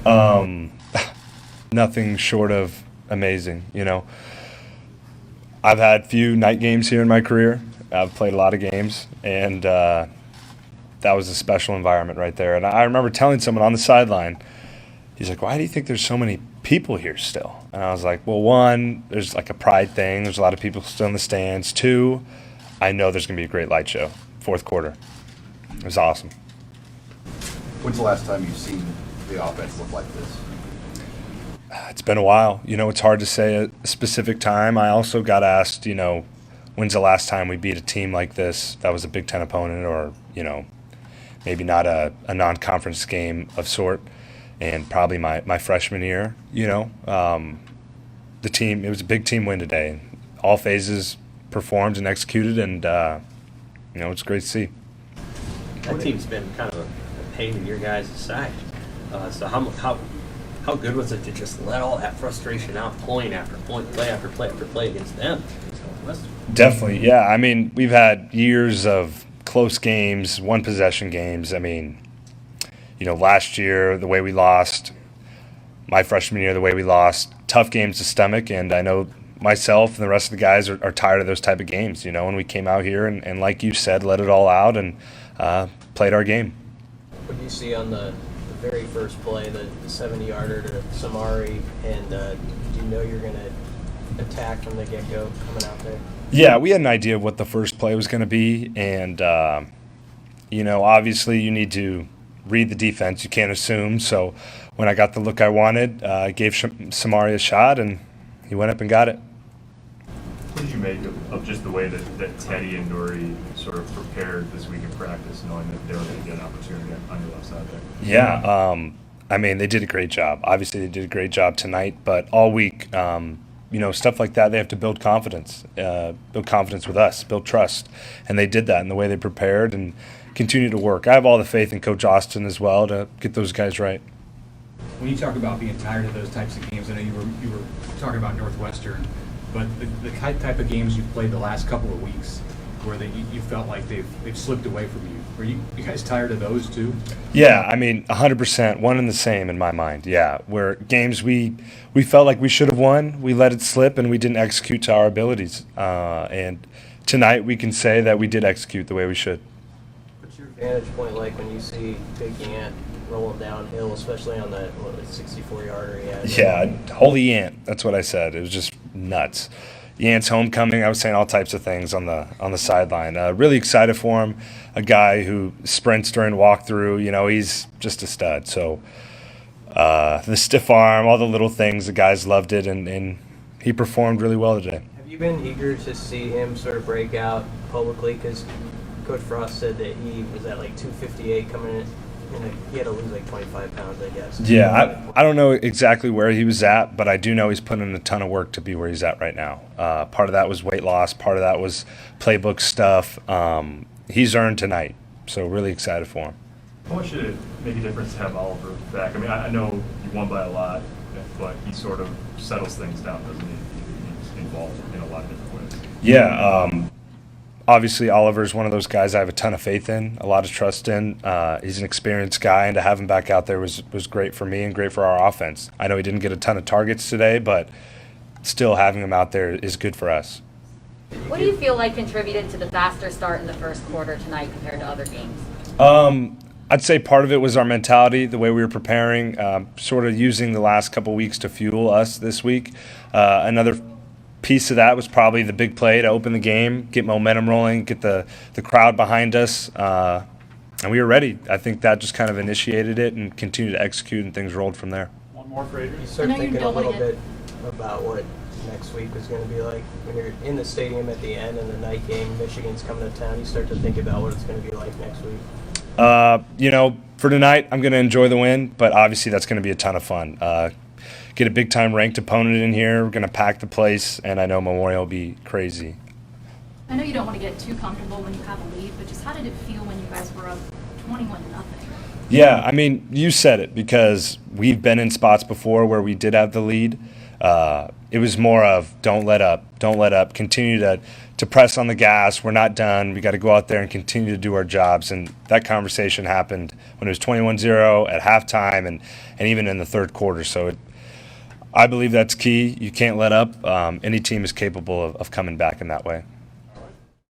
Um, Nothing short of amazing. I've had few night games here in my career. I've played a lot of games, and that was a special environment right there. And I remember telling someone on the sideline, he's like, "Why do you think there's so many people here still?" And I was like, "Well, one, there's like a pride thing. There's a lot of people still in the stands. Two, I know there's going to be a great light show. Fourth quarter. It was awesome." When's the last time you've seen the offense look like this? It's been a while. It's hard to say a specific time. I also got asked, when's the last time we beat a team like this that was a Big Ten opponent or, maybe not a non-conference game of sort. And probably my freshman year, the team, it was a big team win today. All phases performed and executed, and, it's great to see. That team's been kind of a pain in your guys' side. So how good was it to just let all that frustration out, point after point, play after play after play against them? Definitely, yeah. I mean, we've had years of close games, one-possession games. I mean, last year, the way we lost, my freshman year, the way we lost, tough games to stomach, and I know myself and the rest of the guys are tired of those type of games, and we came out here and like you said, let it all out and played our game. What do you see on the very first play, the 70-yarder to Samari, and do you know you're going to attack from the get-go coming out there? Yeah, we had an idea of what the first play was going to be, and, obviously you need to read the defense. You can't assume. So when I got the look I wanted, I gave Samari a shot, and he went up and got it. What did you make of just the way that Teddy and Dory sort of prepared this week in practice, knowing that they were going to get an opportunity on your left side there? Yeah, I mean, they did a great job. Obviously, they did a great job tonight, but all week, stuff like that, they have to build confidence with us, build trust, and they did that in the way they prepared and continue to work. I have all the faith in Coach Austin as well to get those guys right. When you talk about being tired of those types of games, I know you were talking about Northwestern, but the type of games you've played the last couple of weeks where you felt like they've slipped away from you. Are you guys tired of those too? Yeah, I mean, 100%, one and the same in my mind. Yeah, where games we felt like we should have won, we let it slip, and we didn't execute to our abilities. And tonight we can say that we did execute the way we should. What's your vantage point like when you see Big Ant rolling downhill, especially on that 64-yarder he had? Yeah, holy Ant. That's what I said. It was just nuts. Yant's homecoming. I was saying all types of things on the sideline. Really excited for him. A guy who sprints during walkthrough. He's just a stud. So the stiff arm, all the little things, the guys loved it, and he performed really well today. Have you been eager to see him sort of break out publicly? Because Coach Frost said that he was at like 258 coming in. He had to lose like 25 pounds, I guess. Yeah, I don't know exactly where he was at, but I do know he's putting in a ton of work to be where he's at right now. Part of that was weight loss. Part of that was playbook stuff. He's earned tonight, so really excited for him. How much did it make a difference to have Oliver back? I mean, I know you won by a lot, but he sort of settles things down, doesn't he? He's involved in a lot of different ways. Yeah, obviously, Oliver's one of those guys I have a ton of faith in, a lot of trust in. He's an experienced guy, and to have him back out there was great for me and great for our offense. I know he didn't get a ton of targets today, but still having him out there is good for us. What do you feel like contributed to the faster start in the first quarter tonight compared to other games? I'd say part of it was our mentality, the way we were preparing, sort of using the last couple weeks to fuel us this week. Another piece of that was probably the big play to open the game, get momentum rolling, get the crowd behind us, and we were ready. I think that just kind of initiated it and continued to execute, and things rolled from there. One more for Adrian. You start thinking a little bit about what next week was going to be like when you're in the stadium at the end and the night game, Michigan's coming to town. You start to think about what it's going to be like next week. For tonight, I'm going to enjoy the win, but obviously that's going to be a ton of fun. Get a big-time ranked opponent in here. We're going to pack the place, and I know Memorial will be crazy. I know you don't want to get too comfortable when you have a lead, but just how did it feel when you guys were up 21-0? Yeah, I mean, you said it, because we've been in spots before where we did have the lead. It was more of don't let up, continue to press on the gas. We're not done. We got to go out there and continue to do our jobs. And that conversation happened when it was 21-0 at halftime and even in the third quarter. So I believe that's key. You can't let up. Any team is capable of coming back in that way.